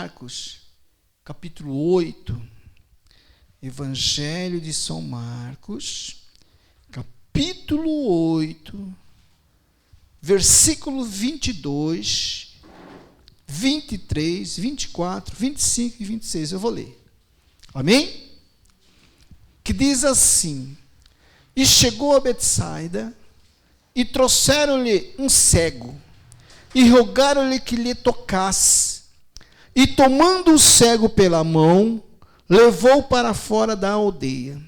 Marcos, capítulo 8, Evangelho de São Marcos, capítulo 8, versículo 22, 23, 24, 25 e 26, eu vou ler. Amém? Que diz assim: E chegou a Betsaida, e trouxeram-lhe um cego, e rogaram-lhe que lhe tocasse. E tomando o cego pela mão, levou para fora da aldeia,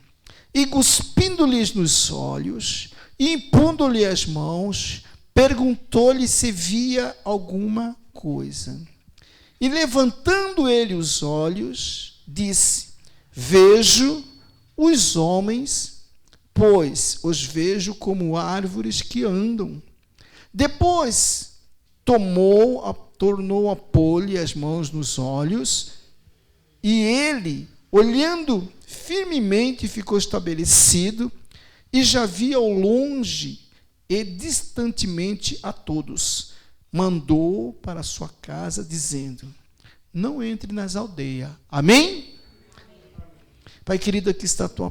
e cuspindo-lhes nos olhos, e impondo-lhe as mãos, perguntou-lhe se via alguma coisa. E levantando ele os olhos, disse: Vejo os homens, pois os vejo como árvores que andam. Depois tornou a pôr-lhe as mãos nos olhos, e ele, olhando firmemente, ficou estabelecido, e já via ao longe e distantemente a todos. Mandou para sua casa, dizendo: Não entre nas aldeias. Amém? Pai querido, aqui está a tua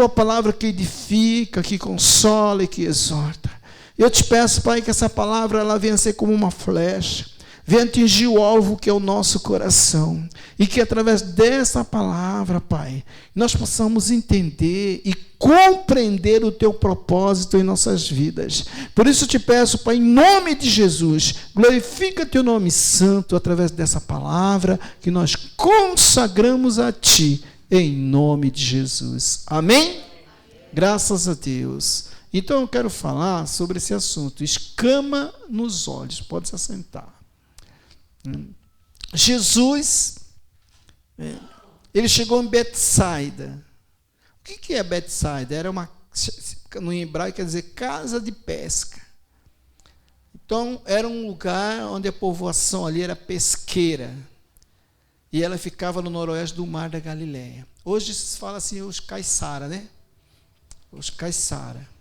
palavra que edifica, que consola e que exorta. Eu te peço, Pai, que essa palavra ela venha ser como uma flecha, venha atingir o alvo que é o nosso coração, e que através dessa palavra, Pai, nós possamos entender e compreender o teu propósito em nossas vidas. Por isso eu te peço, Pai, em nome de Jesus, glorifica teu nome santo através dessa palavra que nós consagramos a ti, em nome de Jesus. Amém? Graças a Deus. Então eu quero falar sobre esse assunto, escama nos olhos. Pode se assentar. Jesus, ele chegou em Betsaida. O que é Betsaida? Era no hebraico quer dizer casa de pesca. Então era um lugar onde a povoação ali era pesqueira. E ela ficava no noroeste do mar da Galileia. Hoje se fala assim os caiçara, né? Os caiçara.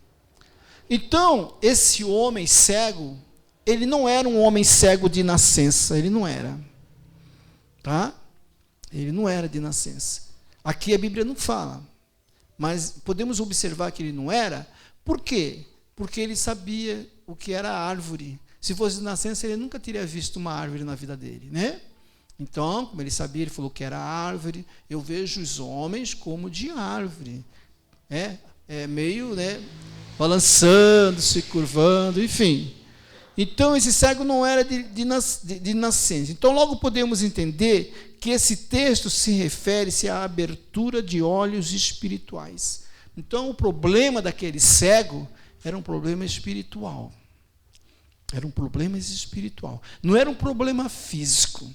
Então, esse homem cego, ele não era um homem cego de nascença, ele não era. Tá? Ele não era de nascença. Aqui a Bíblia não fala, mas podemos observar que ele não era. Por quê? Porque ele sabia o que era árvore. Se fosse de nascença, ele nunca teria visto uma árvore na vida dele, né? Então, como ele sabia, ele falou que era árvore. Eu vejo os homens como de árvore. É meio, né, balançando, se curvando, enfim. Então, esse cego não era de nascença. Então, logo podemos entender que esse texto se refere-se à abertura de olhos espirituais. Então, o problema daquele cego era um problema espiritual. Era um problema espiritual. Não era um problema físico.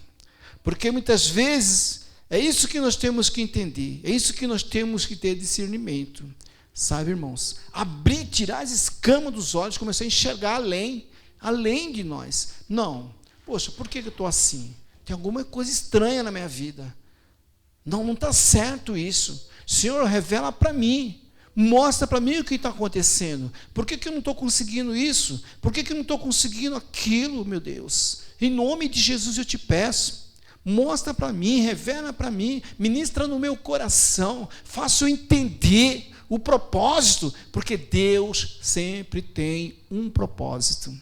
Porque muitas vezes é isso que nós temos que entender. É isso que nós temos que ter discernimento. Sabe, irmãos? Abrir, tirar as escamas dos olhos, começar a enxergar além de nós. Não. Poxa, por que eu estou assim? Tem alguma coisa estranha na minha vida. Não está certo isso. Senhor, revela para mim. Mostra para mim o que está acontecendo. Por que eu não estou conseguindo isso? Por que eu não estou conseguindo aquilo, meu Deus? Em nome de Jesus eu te peço. Mostra para mim, revela para mim, ministra no meu coração, faça eu entender o propósito, porque Deus sempre tem um propósito.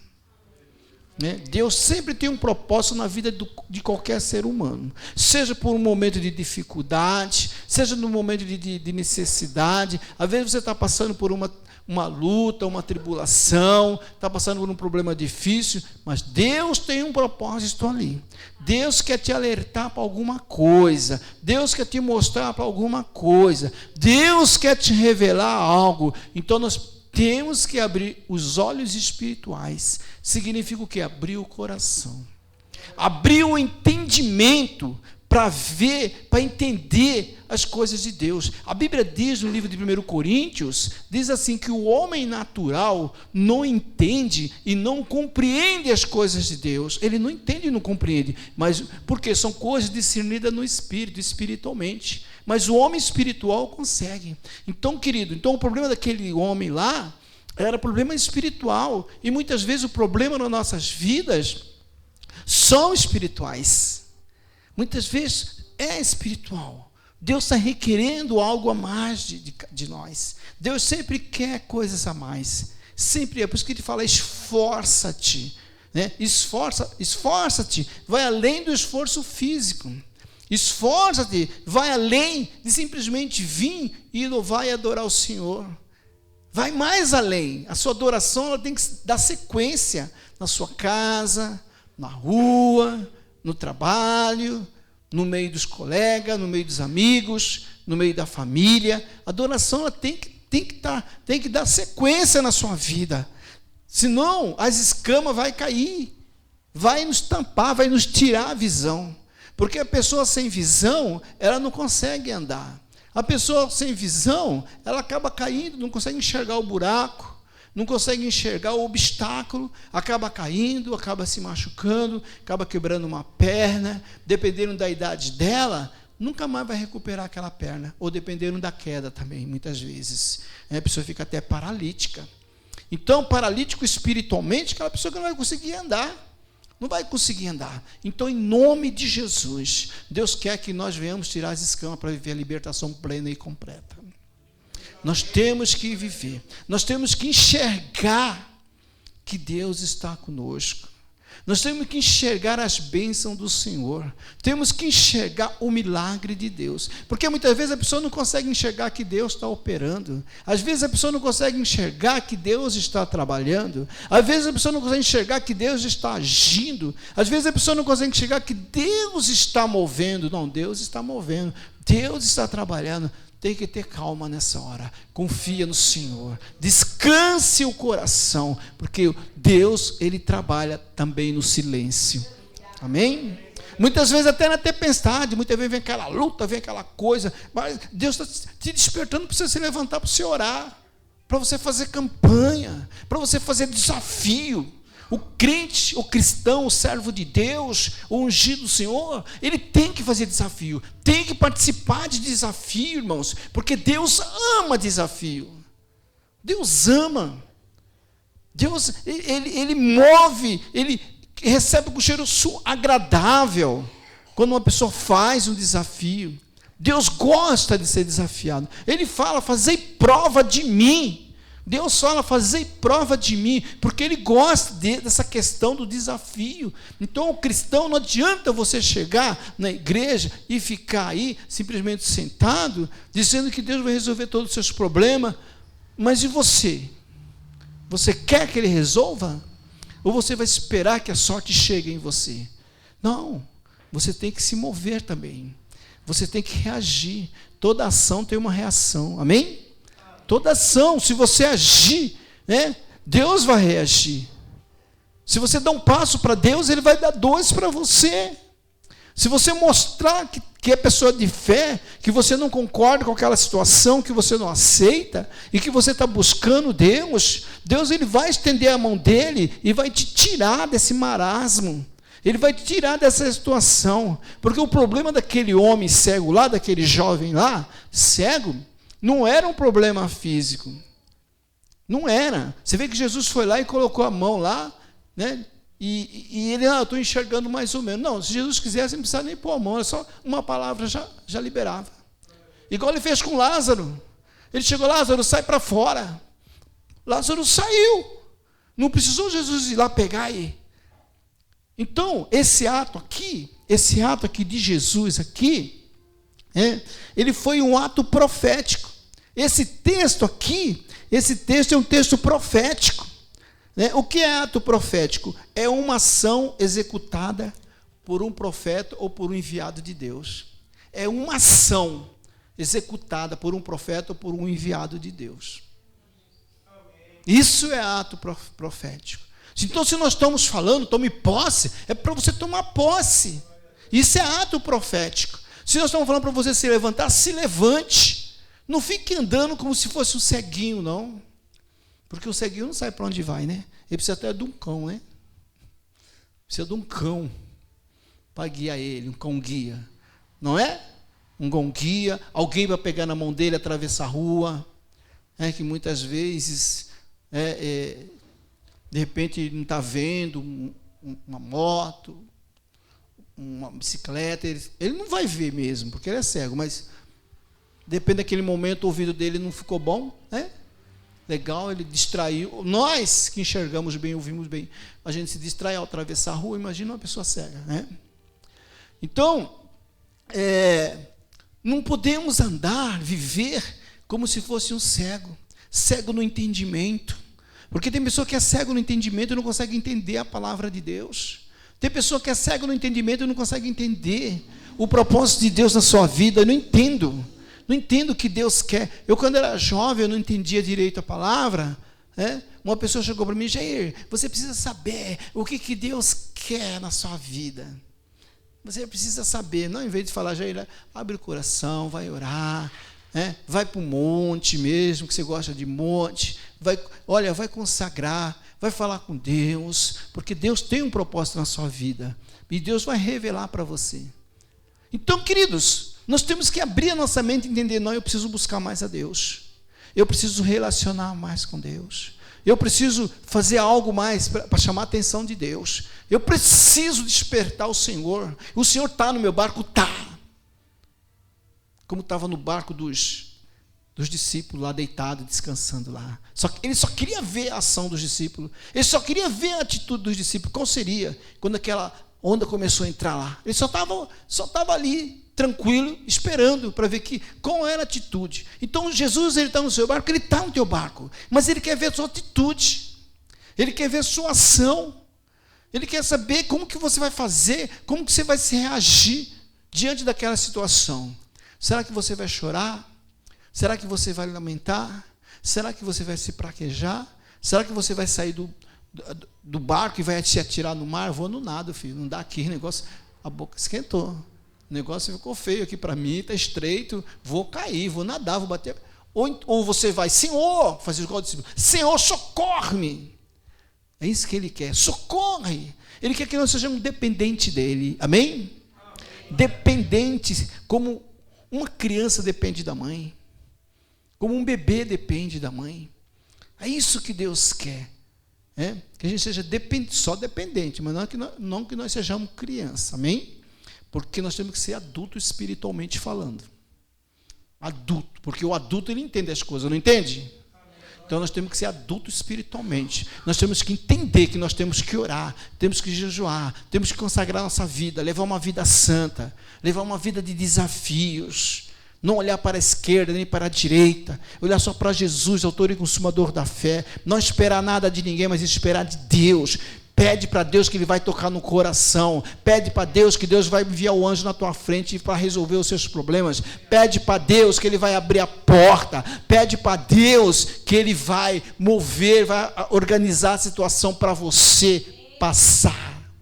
Né? Deus sempre tem um propósito na vida de qualquer ser humano, seja por um momento de dificuldade, seja no momento de necessidade. Às vezes você está passando por uma luta, uma tribulação, está passando por um problema difícil, mas Deus tem um propósito ali. Deus quer te alertar para alguma coisa, Deus quer te mostrar para alguma coisa, Deus quer te revelar algo. Então nós temos que abrir os olhos espirituais. Significa o quê? Abrir o coração, abrir o entendimento para ver, para entender as coisas de Deus. A Bíblia diz no livro de 1 Coríntios, diz assim, que o homem natural não entende e não compreende as coisas de Deus. Ele não entende e não compreende, mas porque são coisas discernidas no espírito, espiritualmente. Mas o homem espiritual consegue. Então, querido, o problema daquele homem lá era problema espiritual. E muitas vezes o problema nas nossas vidas são espirituais. Muitas vezes é espiritual. Deus está requerendo algo a mais de nós. Deus sempre quer coisas a mais. Sempre é por isso que ele fala: esforça-te. Né? Esforça-te. Vai além do esforço físico. Esforça-te. Vai além de simplesmente vir e louvar e adorar o Senhor. Vai mais além. A sua adoração ela tem que dar sequência na sua casa, na rua, no trabalho, no meio dos colegas, no meio dos amigos, no meio da família. A adoração ela tem que dar sequência na sua vida. Senão, as escamas vão cair, vai nos tampar, vai nos tirar a visão. Porque a pessoa sem visão, ela não consegue andar. A pessoa sem visão, ela acaba caindo, não consegue enxergar o buraco, não consegue enxergar o obstáculo, acaba caindo, acaba se machucando, acaba quebrando uma perna. Dependendo da idade dela, nunca mais vai recuperar aquela perna. Ou dependendo da queda também, muitas vezes. A pessoa fica até paralítica. Então, paralítico espiritualmente, aquela pessoa que não vai conseguir andar. Não vai conseguir andar. Então, em nome de Jesus, Deus quer que nós venhamos tirar as escamas para viver a libertação plena e completa. Nós temos que viver. Nós temos que enxergar que Deus está conosco. Nós temos que enxergar as bênçãos do Senhor. Temos que enxergar o milagre de Deus. Porque muitas vezes a pessoa não consegue enxergar que Deus está operando. Às vezes a pessoa não consegue enxergar que Deus está trabalhando. Às vezes a pessoa não consegue enxergar que Deus está agindo. Às vezes a pessoa não consegue enxergar que Deus está movendo. Não, Deus está movendo. Deus está trabalhando. Tem que ter calma nessa hora. Confia no Senhor. Descanse o coração, porque Deus, Ele trabalha também no silêncio. Amém? Muitas vezes até na tempestade, muitas vezes vem aquela luta, vem aquela coisa, mas Deus está te despertando para você se levantar, para você orar, para você fazer campanha, para você fazer desafio. O crente, o cristão, o servo de Deus, o ungido do Senhor, ele tem que fazer desafio, tem que participar de desafio, irmãos, porque Deus ama desafio. Deus ama. Deus, ele move, ele recebe com cheiro agradável quando uma pessoa faz um desafio. Deus gosta de ser desafiado. Ele fala: fazei prova de mim. Deus fala: fazei prova de mim, porque Ele gosta dessa questão do desafio. Então, o cristão, não adianta você chegar na igreja e ficar aí, simplesmente sentado, dizendo que Deus vai resolver todos os seus problemas. Mas e você? Você quer que Ele resolva? Ou você vai esperar que a sorte chegue em você? Não, você tem que se mover também. Você tem que reagir. Toda ação tem uma reação, amém? Toda ação, se você agir, né, Deus vai reagir. Se você dá um passo para Deus, Ele vai dar dois para você. Se você mostrar que é pessoa de fé, que você não concorda com aquela situação, que você não aceita, e que você está buscando Deus, Deus ele vai estender a mão dele e vai te tirar desse marasmo. Ele vai te tirar dessa situação. Porque o problema daquele homem cego lá, daquele jovem lá, cego, não era um problema físico. Não era. Você vê que Jesus foi lá e colocou a mão lá, né? E ele, eu estou enxergando mais ou menos. Não, se Jesus quisesse, não precisava nem pôr a mão, é só uma palavra já liberava. Igual ele fez com Lázaro. Ele chegou: Lázaro, sai para fora. Lázaro saiu. Não precisou Jesus ir lá pegar ele. Então, esse ato aqui de Jesus aqui, ele foi um ato profético. Esse texto é um texto profético. O que é ato profético? É uma ação executada por um profeta ou por um enviado de Deus. É uma ação executada por um profeta ou por um enviado de Deus. Isso é ato profético. Então, se nós estamos falando, tome posse, é para você tomar posse. Isso é ato profético. Se nós estamos falando para você se levantar, se levante. Não fique andando como se fosse um ceguinho, não. Porque o ceguinho não sabe para onde vai, né? Ele precisa até de um cão, né? Precisa de um cão para guiar ele, um cão guia. Não é? Um cão guia, alguém vai pegar na mão dele, atravessar a rua. Que muitas vezes, de repente, não está vendo uma moto, uma bicicleta, ele não vai ver mesmo, porque ele é cego, mas depende daquele momento, o ouvido dele não ficou bom, né? Legal, ele distraiu. Nós que enxergamos bem, ouvimos bem, a gente se distrai ao atravessar a rua, imagina uma pessoa cega, né? Então, não podemos andar, viver como se fosse um cego, cego no entendimento, porque tem pessoa que é cego no entendimento e não consegue entender a palavra de Deus. Tem pessoa que é cego no entendimento e não consegue entender o propósito de Deus na sua vida. Eu não entendo o que Deus quer. Eu, quando era jovem, eu não entendia direito a palavra, né? Uma pessoa chegou para mim: Jair, você precisa saber o que Deus quer na sua vida. Você precisa saber. Não, em vez de falar: Jair, abre o coração, vai orar, né? Vai para o monte mesmo, que você gosta de monte, vai consagrar, vai falar com Deus, porque Deus tem um propósito na sua vida, e Deus vai revelar para você. Então, queridos, nós temos que abrir a nossa mente e entender: não, eu preciso buscar mais a Deus, eu preciso relacionar mais com Deus, eu preciso fazer algo mais para chamar a atenção de Deus, eu preciso despertar o Senhor está no meu barco? Está, como estava no barco dos discípulos lá deitado, descansando lá. Ele só queria ver a ação dos discípulos, ele só queria ver a atitude dos discípulos, qual seria quando aquela onda começou a entrar lá. Ele só estava ali, tranquilo, esperando para ver qual era a atitude. Então Jesus, ele está no seu barco, ele está no teu barco, mas ele quer ver a sua atitude, ele quer ver a sua ação, ele quer saber como que você vai fazer, como que você vai se reagir diante daquela situação. Será que você vai chorar? Será que você vai lamentar? Será que você vai se praquejar? Será que você vai sair do barco e vai se atirar no mar? Vou no nado, filho, não dá aqui, negócio, a boca esquentou, o negócio ficou feio aqui para mim, está estreito, vou cair, vou nadar, vou bater. Ou você vai: Senhor, fazer igual o discípulo: Senhor, socorre-me. É isso que ele quer, socorre. Ele quer que nós sejamos dependentes dele, amém? Dependentes, como uma criança depende da mãe, como um bebê depende da mãe. É isso que Deus quer, que a gente seja só dependente, mas não que nós sejamos criança, amém? Porque nós temos que ser adulto espiritualmente falando. Adulto, porque o adulto ele entende as coisas, não entende? Então nós temos que ser adulto espiritualmente. Nós temos que entender que nós temos que orar, temos que jejuar, temos que consagrar nossa vida, levar uma vida santa, levar uma vida de desafios. Não olhar para a esquerda nem para a direita, olhar só para Jesus, autor e consumador da fé. Não esperar nada de ninguém, mas esperar de Deus. Pede para Deus que Ele vai tocar no coração. Pede para Deus que Deus vai enviar o anjo na tua frente para resolver os seus problemas. Pede para Deus que Ele vai abrir a porta. Pede para Deus que Ele vai mover, vai organizar a situação para você passar.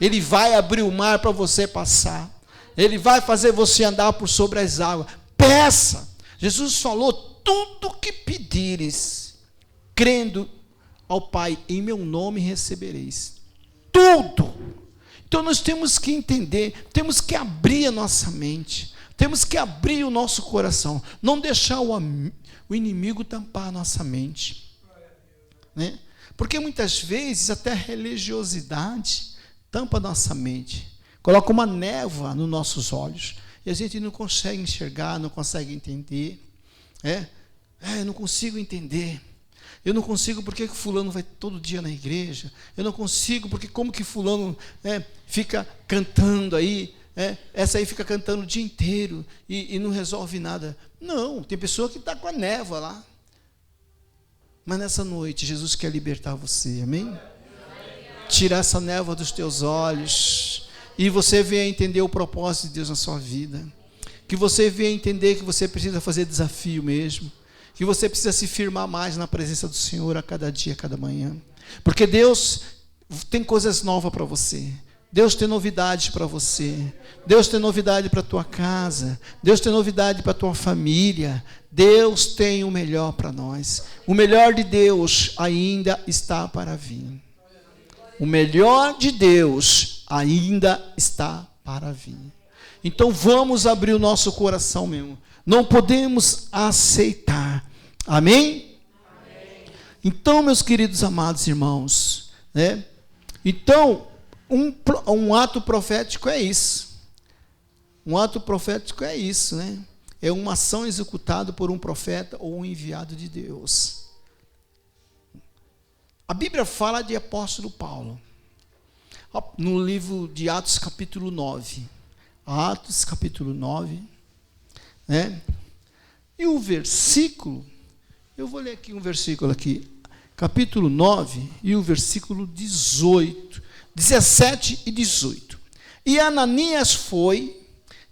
Ele vai abrir o mar para você passar. Ele vai fazer você andar por sobre as águas. Peça. Jesus falou: tudo que pedires, crendo ao Pai, em meu nome recebereis. Tudo. Então nós temos que entender, temos que abrir a nossa mente, temos que abrir o nosso coração, não deixar o inimigo tampar a nossa mente, né? Porque muitas vezes até a religiosidade tampa a nossa mente, coloca uma névoa nos nossos olhos, e a gente não consegue enxergar, não consegue entender, eu não consigo entender. Eu não consigo porque fulano vai todo dia na igreja. Eu não consigo porque como que fulano fica cantando aí. Essa aí fica cantando o dia inteiro e não resolve nada. Não, tem pessoa que está com a névoa lá. Mas nessa noite, Jesus quer libertar você, amém? Tirar essa névoa dos teus olhos. E você venha entender o propósito de Deus na sua vida. Que você venha entender que você precisa fazer desafio mesmo. Que você precisa se firmar mais na presença do Senhor a cada dia, a cada manhã. Porque Deus tem coisas novas para você. Deus tem novidades para você. Deus tem novidade para a tua casa. Deus tem novidade para a tua família. Deus tem o melhor para nós. O melhor de Deus ainda está para vir. O melhor de Deus ainda está para vir. Então vamos abrir o nosso coração mesmo. Não podemos aceitar. Amém? Amém? Então, meus queridos amados irmãos, Então, Um ato profético é isso. Um ato profético é isso, né? É uma ação executada por um profeta ou um enviado de Deus. A Bíblia fala de apóstolo Paulo. No livro de Atos, capítulo 9. Atos, capítulo 9. Né? E o versículo, eu vou ler aqui um versículo aqui. Capítulo 9 e o versículo 18. 17 e 18. E Ananias foi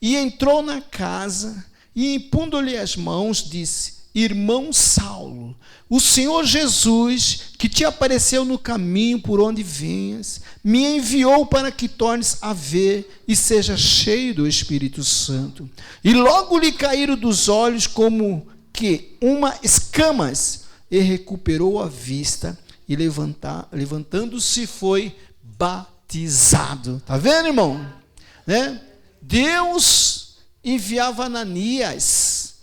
e entrou na casa e, impondo-lhe as mãos, disse: Irmão Saulo, o Senhor Jesus, que te apareceu no caminho por onde vinhas, me enviou para que tornes a ver e seja cheio do Espírito Santo. E logo lhe caíram dos olhos como que escamas, e recuperou a vista, e levantando-se foi batizado. Está vendo, irmão? Né? Deus enviava Ananias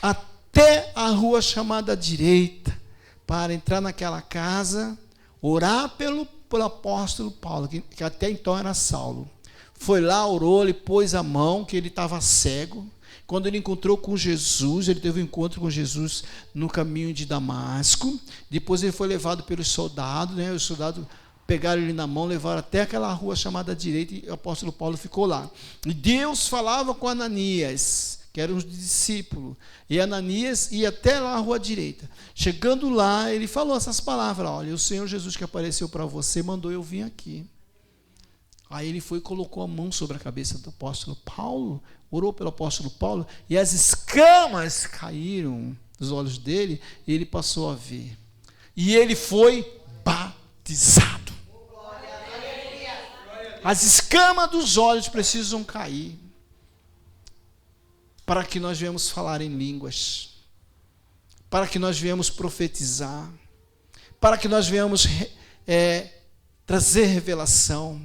até a rua chamada direita, para entrar naquela casa, orar pelo apóstolo Paulo, que até então era Saulo. Foi lá, orou, ele pôs a mão, que ele estava cego. Quando ele encontrou com Jesus, ele teve um encontro com Jesus no caminho de Damasco. Depois ele foi levado pelos soldados, né? Os soldados pegaram ele na mão, levaram até aquela rua chamada direita, e o apóstolo Paulo ficou lá. E Deus falava com Ananias, que era um discípulo, e Ananias ia até lá a rua direita. Chegando lá, ele falou essas palavras: olha, o Senhor Jesus que apareceu para você mandou eu vir aqui. Aí ele foi e colocou a mão sobre a cabeça do apóstolo Paulo, orou pelo apóstolo Paulo, e as escamas caíram dos olhos dele, e ele passou a ver. E ele foi batizado. As escamas dos olhos precisam cair, para que nós venhamos falar em línguas, para que nós venhamos profetizar, para que nós venhamos trazer revelação,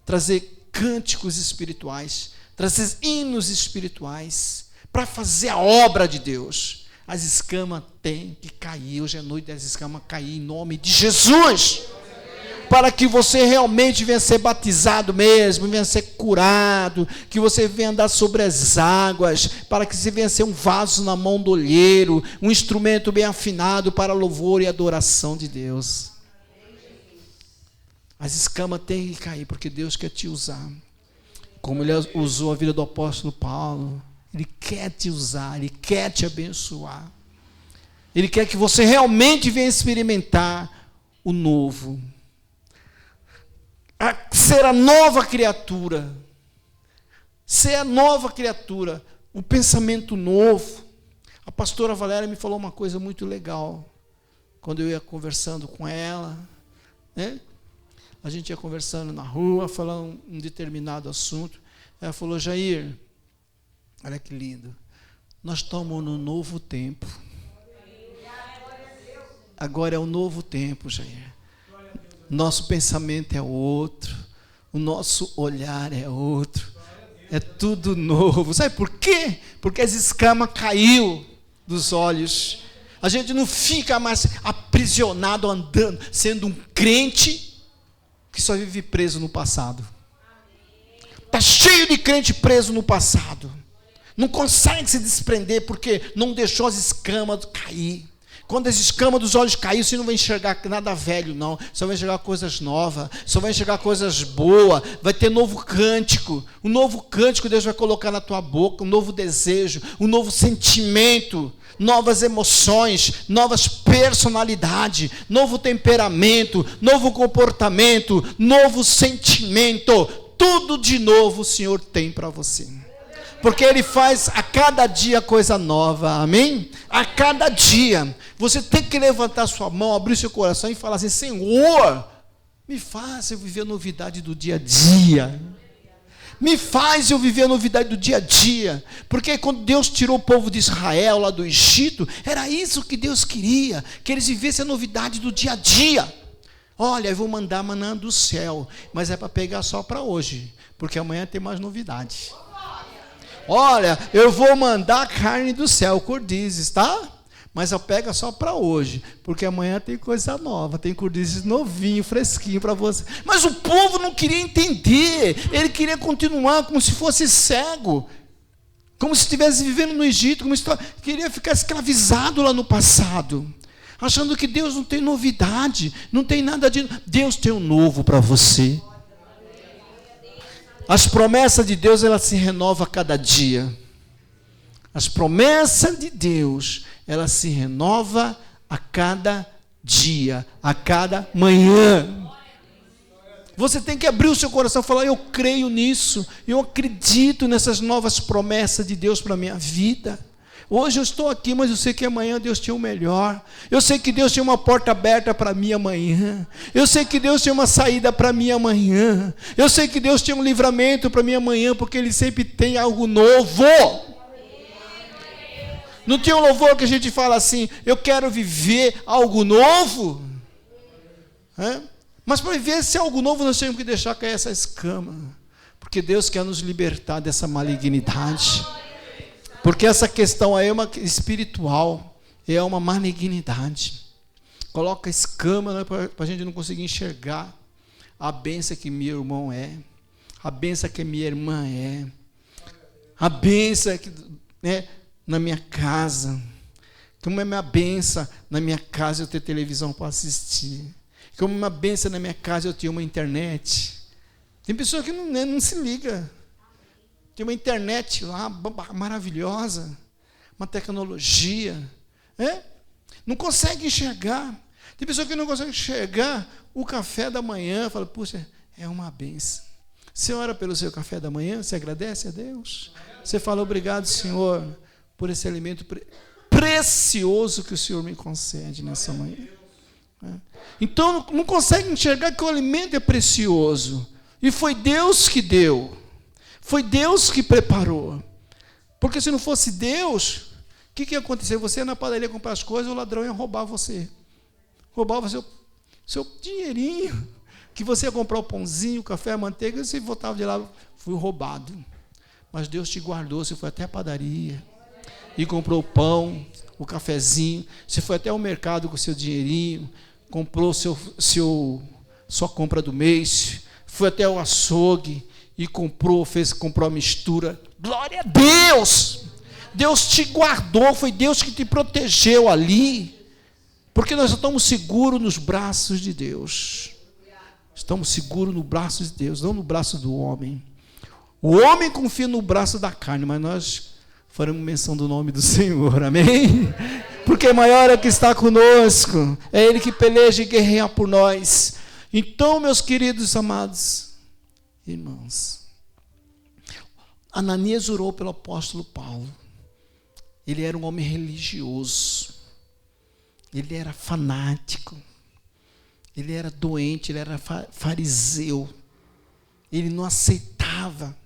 trazer cânticos espirituais, trazer hinos espirituais, para fazer a obra de Deus. As escamas têm que cair. Hoje à noite as escamas cair em nome de Jesus, para que você realmente venha ser batizado mesmo, venha ser curado, que você venha andar sobre as águas, para que você venha ser um vaso na mão do olheiro, um instrumento bem afinado para louvor e adoração de Deus. As escamas têm que cair, porque Deus quer te usar. Como Ele usou a vida do apóstolo Paulo, Ele quer te usar, Ele quer te abençoar. Ele quer que você realmente venha experimentar o novo. Ser a nova criatura. Ser a nova criatura. Um pensamento novo. A pastora Valéria me falou uma coisa muito legal. Quando eu ia conversando com ela, né? A gente ia conversando na rua, falando um determinado assunto. Ela falou: Jair, olha que lindo, nós estamos no novo tempo. Agora é o novo tempo, Jair. Nosso pensamento é outro, o nosso olhar é outro, é tudo novo. Sabe por quê? Porque as escamas caiu dos olhos. A gente não fica mais aprisionado andando, sendo um crente que só vive preso no passado. Está cheio de crente preso no passado. Não consegue se desprender porque não deixou as escamas cair. Quando as escamas dos olhos caírem, você não vai enxergar nada velho, não. Só vai enxergar coisas novas, só vai enxergar coisas boas. Vai ter novo cântico. Um novo cântico Deus vai colocar na tua boca, um novo desejo, um novo sentimento, novas emoções, novas personalidades, novo temperamento, novo comportamento, novo sentimento. Tudo de novo o Senhor tem para você. Porque Ele faz a cada dia coisa nova, amém? A cada dia. Você tem que levantar sua mão, abrir seu coração e falar assim: Senhor, me faça eu viver a novidade do dia a dia. Me faz eu viver a novidade do dia a dia. Porque quando Deus tirou o povo de Israel lá do Egito, era isso que Deus queria, que eles vivessem a novidade do dia a dia. Olha, eu vou mandar maná do céu, mas é para pegar só para hoje, porque amanhã tem mais novidade. Olha, eu vou mandar carne do céu, cordizes, tá? Mas eu pego só para hoje, porque amanhã tem coisa nova, tem cordizes novinho, fresquinho para você. Mas o povo não queria entender, ele queria continuar como se fosse cego, como se estivesse vivendo no Egito, como se queria ficar escravizado lá no passado, achando que Deus não tem novidade, não tem nada de... Deus tem um novo para você. As promessas de Deus, elas se renovam a cada dia. As promessas de Deus, elas se renovam a cada dia, a cada manhã. Você tem que abrir o seu coração e falar: eu creio nisso, eu acredito nessas novas promessas de Deus para a minha vida. Hoje eu estou aqui, mas eu sei que amanhã Deus tinha o melhor. Eu sei que Deus tinha uma porta aberta para mim amanhã. Eu sei que Deus tinha uma saída para mim amanhã. Eu sei que Deus tinha um livramento para mim amanhã, porque Ele sempre tem algo novo. Não tem um louvor que a gente fala assim: eu quero viver algo novo? Mas para viver esse algo novo, nós temos que deixar cair essa escama, porque Deus quer nos libertar dessa malignidade. Porque essa questão aí é uma espiritual, é uma malignidade. Coloca escama, né, para a gente não conseguir enxergar a bênção que meu irmão é, a bênção que minha irmã é, a bênção que, né, na minha casa. Como é minha bênção na minha casa eu ter televisão para assistir. Como é uma bênção na minha casa eu ter uma internet. Tem pessoa que não se liga. Tem uma internet lá maravilhosa, uma tecnologia. Não consegue enxergar. Tem pessoa que não consegue enxergar o café da manhã. Fala: puxa, é uma bênção. Você ora pelo seu café da manhã? Você agradece a Deus? Você fala: obrigado, Senhor, por esse alimento precioso que o Senhor me concede nessa manhã. Então não consegue enxergar que o alimento é precioso. E foi Deus que deu. Foi Deus que preparou. Porque se não fosse Deus, o que ia acontecer? Você ia na padaria comprar as coisas, o ladrão ia roubar você. Roubava seu dinheirinho. Que você ia comprar o pãozinho, o café, a manteiga, e você voltava de lá, fui roubado. Mas Deus te guardou, você foi até a padaria e comprou o pão, o cafezinho. Você foi até o mercado com o seu dinheirinho, comprou sua compra do mês, foi até o açougue e comprou a mistura. Glória a Deus! Deus te guardou, foi Deus que te protegeu ali, porque nós estamos seguros nos braços de Deus. Estamos seguros no braço de Deus, não no braço do homem. O homem confia no braço da carne, mas nós faremos menção do nome do Senhor, amém? Porque maior é que está conosco, é Ele que peleja e guerreia por nós. Então, meus queridos amados irmãos, Ananias orou pelo apóstolo Paulo. Ele era um homem religioso, ele era fanático, ele era doente, ele era fariseu, ele não aceitava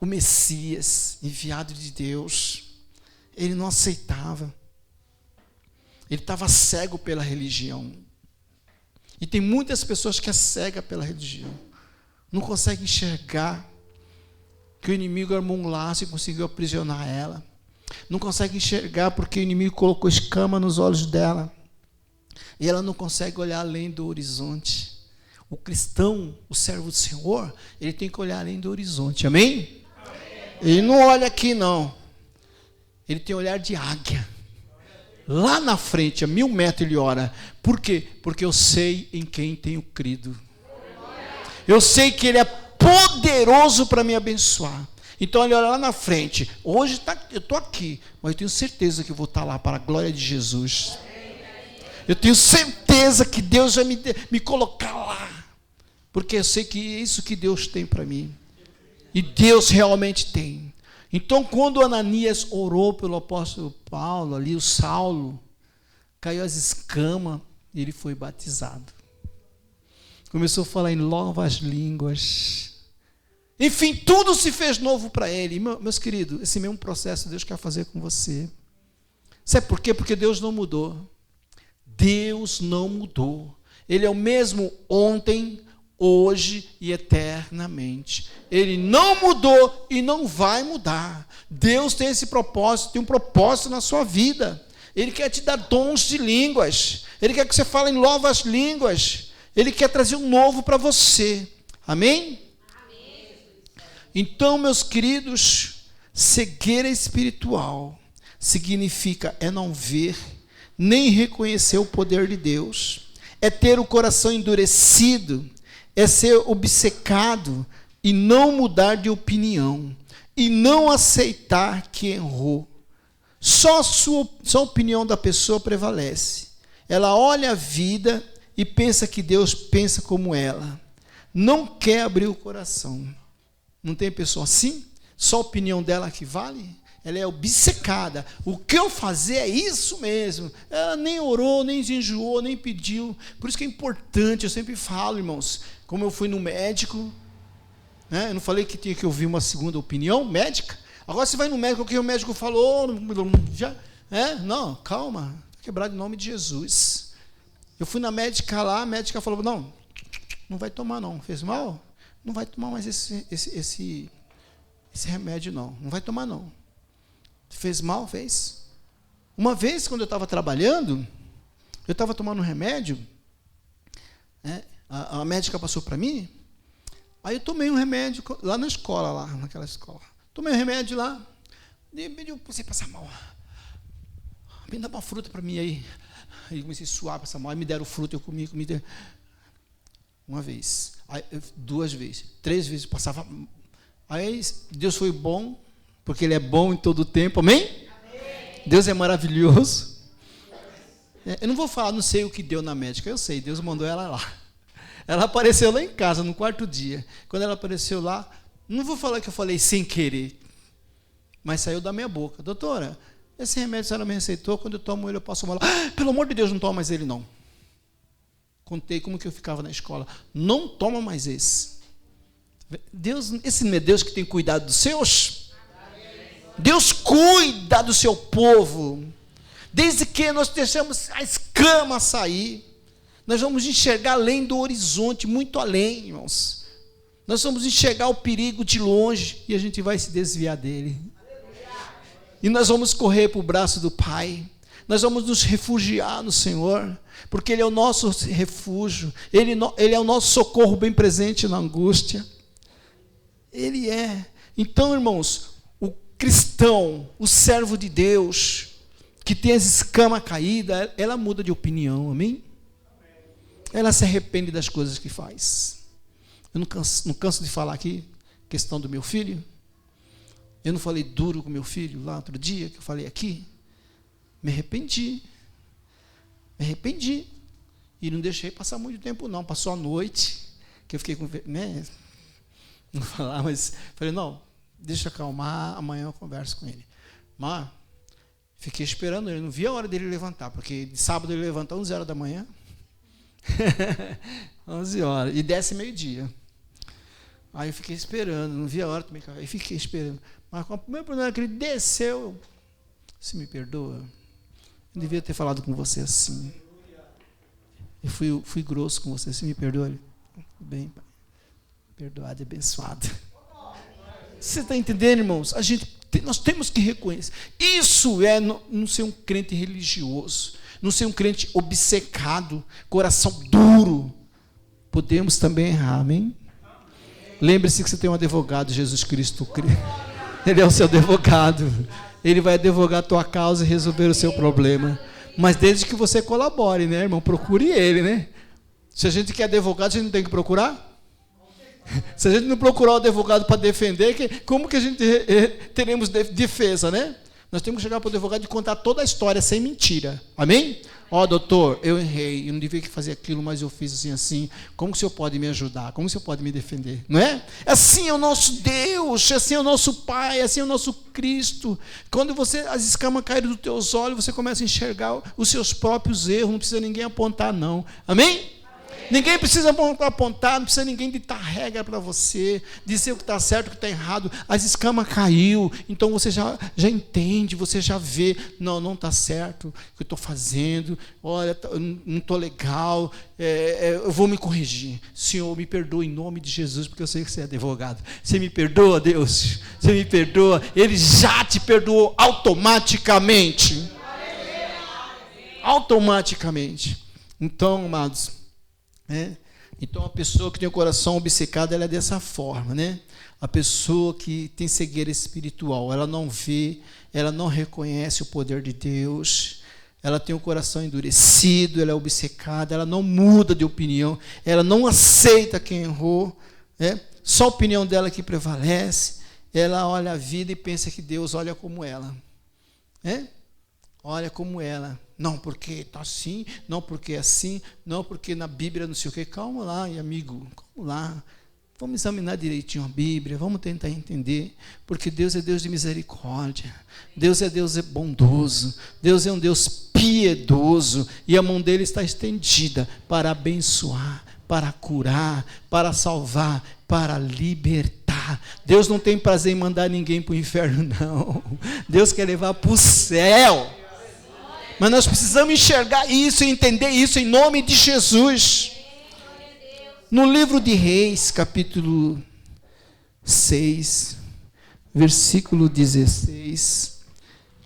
o Messias enviado de Deus, ele não aceitava, ele estava cego pela religião. E tem muitas pessoas que é cega pela religião, não consegue enxergar que o inimigo armou um laço e conseguiu aprisionar ela, não consegue enxergar porque o inimigo colocou escama nos olhos dela, e ela não consegue olhar além do horizonte. O cristão, o servo do Senhor, ele tem que olhar além do horizonte, amém? Ele não olha aqui não, ele tem olhar de águia. Lá na frente, a 1000 metros ele ora. Por quê? Porque eu sei em quem tenho crido. Eu sei que Ele é poderoso para me abençoar. Então ele olha lá na frente. Hoje eu estou aqui, mas eu tenho certeza que eu vou estar lá para a glória de Jesus. Eu tenho certeza que Deus vai me colocar lá, porque eu sei que é isso que Deus tem para mim. E Deus realmente tem. Então, quando Ananias orou pelo apóstolo Paulo, ali o Saulo, caiu as escamas, e ele foi batizado. Começou a falar em novas línguas. Enfim, tudo se fez novo para ele. Meus queridos, esse mesmo processo Deus quer fazer com você. Sabe por quê? Porque Deus não mudou. Deus não mudou. Ele é o mesmo ontem, hoje e eternamente. Ele não mudou e não vai mudar. Deus tem esse propósito, tem um propósito na sua vida. Ele quer te dar dons de línguas. Ele quer que você fale em novas línguas. Ele quer trazer um novo para você. Amém? Amém? Então, meus queridos, cegueira espiritual significa não ver, nem reconhecer o poder de Deus. É ter o coração endurecido. É ser obcecado e não mudar de opinião. E não aceitar que errou. Só a opinião da pessoa prevalece. Ela olha a vida e pensa que Deus pensa como ela. Não quer abrir o coração. Não tem pessoa assim? Só a opinião dela que vale? Ela é obcecada. O que eu fazer é isso mesmo. Ela nem orou, nem jejuou, nem pediu. Por isso que é importante, eu sempre falo, irmãos, como eu fui no médico, né? Eu não falei que tinha que ouvir uma segunda opinião médica? Agora você vai no médico, o que o médico falou, já, não, calma, quebrado em nome de Jesus. Eu fui na médica lá, a médica falou, não vai tomar não, fez mal? Não vai tomar mais esse remédio não vai tomar não. Fez mal? Fez. Uma vez, quando eu estava trabalhando, eu estava tomando um remédio, a médica passou para mim, aí eu tomei um remédio lá na escola, naquela escola. Tomei um remédio lá, e eu comecei a passar mal. Me dá uma fruta para mim aí. Aí comecei a suar, passar mal, aí me deram fruta, eu comi. Uma vez, aí, 2 vezes, 3 vezes, passava. Aí Deus foi bom, porque Ele é bom em todo o tempo, amém? Amém. Deus é maravilhoso. Eu não vou falar, não sei o que deu na médica, eu sei, Deus mandou ela lá. Ela apareceu lá em casa, no 4º dia. Quando ela apareceu lá, não vou falar que eu falei sem querer, mas saiu da minha boca. Doutora, esse remédio a senhora me receitou, quando eu tomo ele eu passo mal. Pelo amor de Deus, não toma mais ele não. Contei como que eu ficava na escola. Não toma mais esse. Deus, esse não é Deus que tem cuidado dos seus? Deus cuida do seu povo. Desde que nós deixamos a escama sair, nós vamos enxergar além do horizonte, muito além, irmãos. Nós vamos enxergar o perigo de longe e a gente vai se desviar dele. E nós vamos correr para o braço do Pai. Nós vamos nos refugiar no Senhor, porque Ele é o nosso refúgio. Ele é o nosso socorro bem presente na angústia. Ele é. Então, irmãos, o cristão, o servo de Deus, que tem as escamas caídas, ela muda de opinião, amém? Ela se arrepende das coisas que faz. Eu não canso de falar aqui, questão do meu filho. Eu não falei duro com meu filho lá outro dia, que eu falei aqui. Me arrependi. E não deixei passar muito tempo não. Passou a noite, que eu fiquei com... não falar, mas falei, não, deixa eu acalmar, amanhã eu converso com ele. Mas fiquei esperando ele, não vi a hora dele levantar, porque de sábado ele levanta 11 horas da manhã. 11 horas, e desce meio-dia. Aí eu fiquei esperando, não vi a hora, aí fiquei esperando. Mas o primeiro problema é que ele desceu. Você me perdoa? Eu devia ter falado com você assim. Eu fui grosso com você, você me perdoa? Ele, bem, pai. Perdoado e abençoado. Você está entendendo, irmãos? Nós temos que reconhecer. Isso é não ser um crente religioso, não ser um crente obcecado, coração duro. Podemos também errar, amém? Lembre-se que você tem um advogado, Jesus Cristo. Ele é o seu advogado. Ele vai advogar a tua causa e resolver o seu problema. Mas desde que você colabore, né, irmão? Procure ele, né? Se a gente quer advogado, a gente não tem que procurar? Se a gente não procurar o advogado para defender, como que a gente teremos defesa, né? Nós temos que chegar para o advogado e contar toda a história sem mentira. Amém? Doutor, eu errei, eu não devia fazer aquilo, mas eu fiz assim. Como que o senhor pode me ajudar? Como que o senhor pode me defender? Não é? Assim é o nosso Deus, assim é o nosso Pai, assim é o nosso Cristo. Quando as escamas caírem dos teus olhos, você começa a enxergar os seus próprios erros, não precisa ninguém apontar, não. Amém? Ninguém precisa apontar, não precisa ninguém ditar regra para você, dizer o que está certo, o que está errado. As escamas caiu, então você já entende, você já vê, não está certo o que eu estou fazendo, olha, não estou legal, eu vou me corrigir. Senhor, me perdoa em nome de Jesus, porque eu sei que você é advogado. Você me perdoa, Deus? Você me perdoa? Ele já te perdoou automaticamente. Automaticamente. Então, amados, então a pessoa que tem o coração obcecado, ela é dessa forma, né? A pessoa que tem cegueira espiritual, ela não vê, ela não reconhece o poder de Deus, ela tem o coração endurecido, ela é obcecada, ela não muda de opinião, ela não aceita quem errou, só a opinião dela que prevalece, ela olha a vida e pensa que Deus olha como ela, olha como ela, não porque está assim, não porque é assim, não porque na Bíblia não sei o quê. Calma lá, amigo, calma lá, vamos examinar direitinho a Bíblia, vamos tentar entender, porque Deus é Deus de misericórdia, Deus é Deus bondoso, Deus é um Deus piedoso, e a mão dele está estendida para abençoar, para curar, para salvar, para libertar. Deus não tem prazer em mandar ninguém para o inferno, não. Deus quer levar para o céu. Mas nós precisamos enxergar isso e entender isso em nome de Jesus. No livro de Reis, capítulo 6, versículo 16.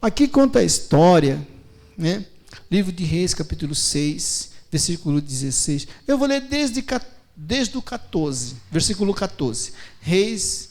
Aqui conta a história, Livro de Reis, capítulo 6, versículo 16. Eu vou ler desde o 14, versículo 14. Reis,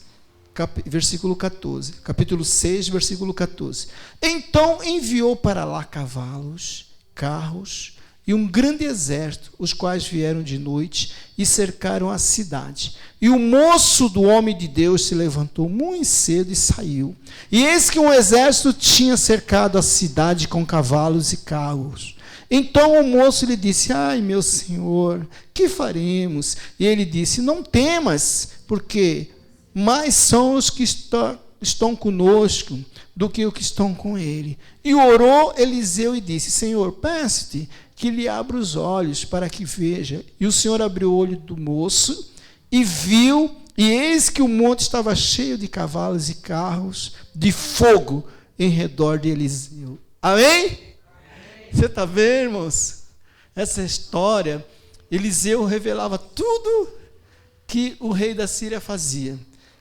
versículo 14. Capítulo 6, versículo 14. Então enviou para lá cavalos, carros e um grande exército, os quais vieram de noite e cercaram a cidade. E o moço do homem de Deus se levantou muito cedo e saiu. E eis que um exército tinha cercado a cidade com cavalos e carros. Então o moço lhe disse: ai, meu senhor, que faremos? E ele disse: não temas, porque mais são os que estão conosco do que os que estão com ele. E orou Eliseu e disse: Senhor, peço-te que lhe abra os olhos para que veja. E o Senhor abriu o olho do moço e viu, e eis que o monte estava cheio de cavalos e carros de fogo em redor de Eliseu. Amém? Você está vendo, irmãos? Essa história, Eliseu revelava tudo que o rei da Síria fazia.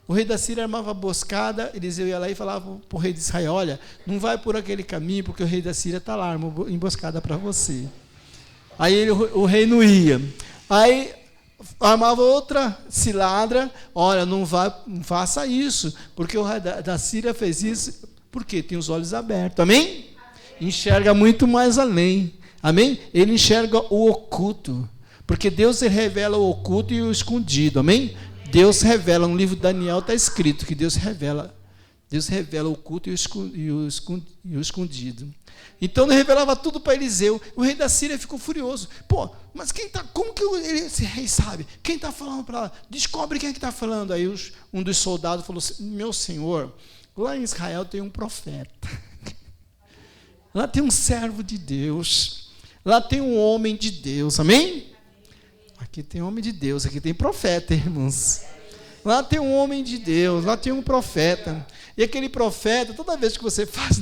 O rei da Síria armava a emboscada, Eliseu ia lá e falava para o rei de Israel: olha, não vai por aquele caminho, porque o rei da Síria está lá, armou emboscada para você. Aí o rei não ia. Aí armava outra cilada: olha, não faça isso, porque o rei da Síria fez isso, porque tem os olhos abertos, amém? Enxerga muito mais além, amém? Ele enxerga o oculto, porque Deus revela o oculto e o escondido, amém? Deus revela, no livro de Daniel está escrito que Deus revela o oculto e o escondido. Então ele revelava tudo para Eliseu. O rei da Síria ficou furioso. Pô, mas como que esse rei sabe? Quem está falando para lá? Descobre quem é que está falando. Aí um dos soldados falou assim: meu senhor, lá em Israel tem um profeta. Lá tem um servo de Deus. Lá tem um homem de Deus, amém? Aqui tem homem de Deus, aqui tem profeta, irmãos. Lá tem um homem de Deus, lá tem um profeta. E aquele profeta, toda vez que você faz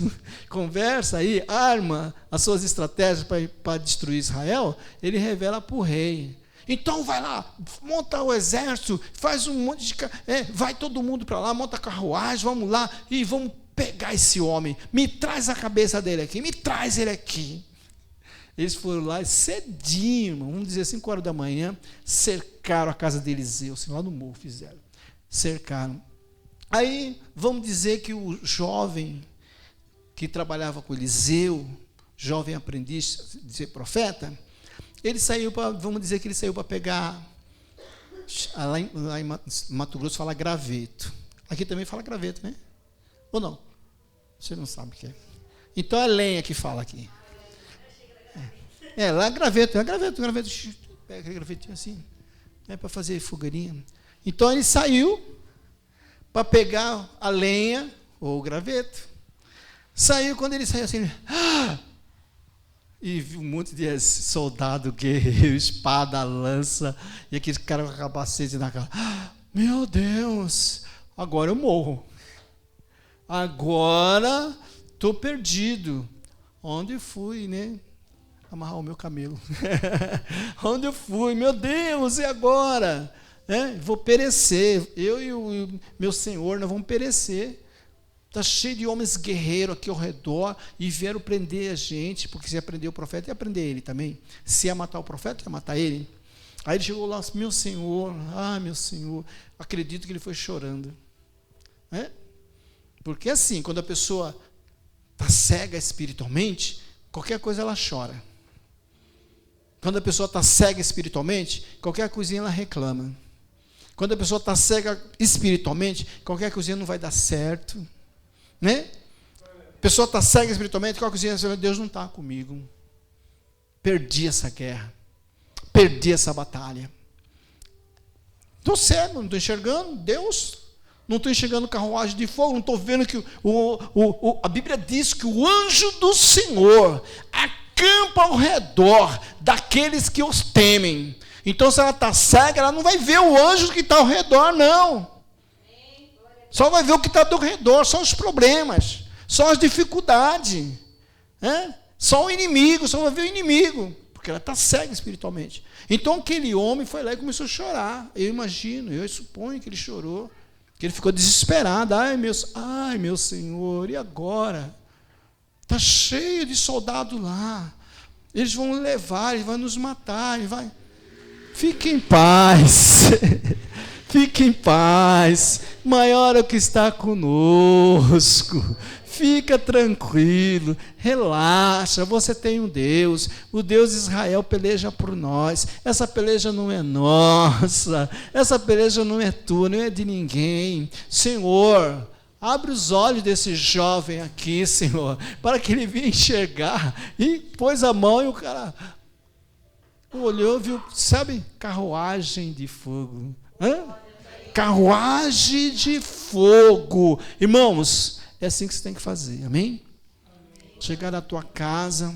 conversa aí, arma as suas estratégias para destruir Israel, ele revela para o rei. Então vai lá, monta o exército, faz um monte de... vai todo mundo para lá, monta carruagem, vamos lá e vamos pegar esse homem. Me traz a cabeça dele aqui, me traz ele aqui. Eles foram lá cedinho, vamos dizer 5 horas da manhã, cercaram a casa de Eliseu, assim, lá no morro fizeram, cercaram. Aí, vamos dizer que o jovem que trabalhava com Eliseu, jovem aprendiz de ser profeta, ele saiu para, vamos dizer que ele saiu para pegar, lá em Mato Grosso fala graveto, aqui também fala graveto, né? Ou não? Você não sabe o que é. Então é lenha que fala aqui. Lá é graveto, pega aquele gravetinho assim, para fazer fogueirinha. Então ele saiu para pegar a lenha ou o graveto. Saiu, quando ele saiu assim, e viu um monte de soldado, guerreiro, espada, lança, e aquele cara com capacete na cara. Meu Deus, agora eu morro. Agora estou perdido. Onde fui, né? Amarrar o meu camelo. Onde eu fui? Meu Deus, e agora? Vou perecer. Eu e o meu Senhor, nós vamos perecer. Está cheio de homens guerreiros aqui ao redor e vieram prender a gente, porque se ia prender o profeta, ia prender ele também. Se ia matar o profeta, ia matar ele. Aí ele chegou lá, meu Senhor, acredito que ele foi chorando. Porque assim, quando a pessoa está cega espiritualmente, qualquer coisa ela chora. Quando a pessoa está cega espiritualmente, qualquer coisinha ela reclama. Quando a pessoa está cega espiritualmente, qualquer coisinha não vai dar certo. Né? A pessoa está cega espiritualmente, qualquer coisinha, Deus não está comigo. Perdi essa guerra. Perdi essa batalha. Estou cego, não estou enxergando Deus. Não estou enxergando carruagem de fogo. Não estou vendo que a Bíblia diz que o anjo do Senhor acampa ao redor daqueles que os temem. Então, se ela está cega, ela não vai ver o anjo que está ao redor, não. Só vai ver o que está ao redor, só os problemas, só as dificuldades. Só o inimigo, só vai ver o inimigo. Porque ela está cega espiritualmente. Então, aquele homem foi lá e começou a chorar. Eu suponho que ele chorou. Que ele ficou desesperado. Ai, meu Senhor, e agora? Está cheio de soldado lá. Eles vão levar, eles vão nos matar. Fique em paz. Fique em paz. Maior é o que está conosco. Fica tranquilo, relaxa, você tem um Deus, o Deus de Israel peleja por nós, essa peleja não é nossa, essa peleja não é tua, não é de ninguém. Senhor, abre os olhos desse jovem aqui, Senhor, para que ele venha enxergar, e pôs a mão e o cara olhou, viu, sabe, carruagem de fogo, carruagem de fogo, irmãos. É assim que você tem que fazer, amém? Chegar na tua casa,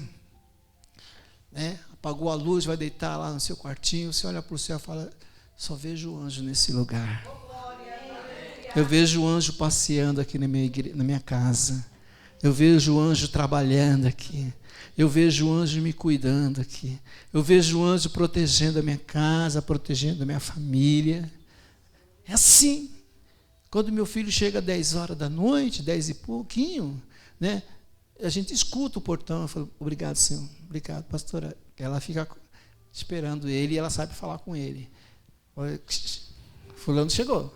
apagou a luz, vai deitar lá no seu quartinho, você olha para o céu e fala, só vejo o anjo nesse lugar. Eu vejo o anjo passeando aqui na minha casa. Eu vejo o anjo trabalhando aqui. Eu vejo o anjo me cuidando aqui. Eu vejo o anjo protegendo a minha casa, protegendo a minha família. É assim. Quando meu filho chega às 10 horas da noite, 10 e pouquinho, a gente escuta o portão, eu falo, obrigado, Senhor, obrigado, pastora. Ela fica esperando ele e ela sabe falar com ele. Fulano chegou.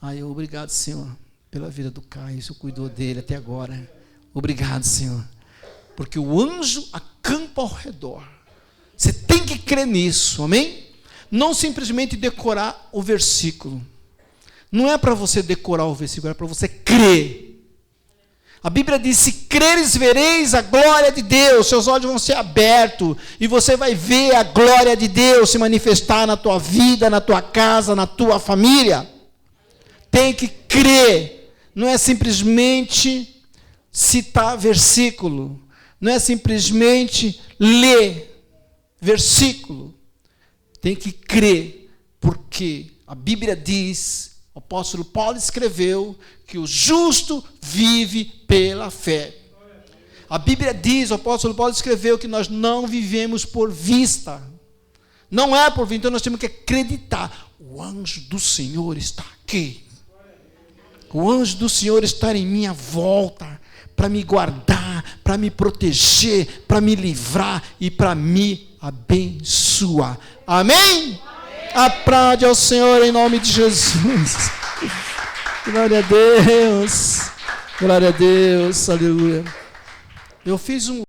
Aí eu, obrigado, Senhor, pela vida do Caio, o Senhor cuidou dele até agora. Obrigado, Senhor. Porque o anjo acampa ao redor. Você tem que crer nisso, amém? Não simplesmente decorar o versículo. Não é para você decorar o versículo, é para você crer. A Bíblia diz, se creres, vereis a glória de Deus, seus olhos vão ser abertos, e você vai ver a glória de Deus se manifestar na tua vida, na tua casa, na tua família. Tem que crer, não é simplesmente citar versículo, não é simplesmente ler versículo, tem que crer, porque a Bíblia diz, o apóstolo Paulo escreveu que o justo vive pela fé. A Bíblia diz, o apóstolo Paulo escreveu que nós não vivemos por vista. Não é por vista, então nós temos que acreditar. O anjo do Senhor está aqui. O anjo do Senhor está em minha volta para me guardar, para me proteger, para me livrar e para me abençoar. Amém? Aplaude ao Senhor em nome de Jesus. Glória a Deus. Glória a Deus. Aleluia. Eu fiz um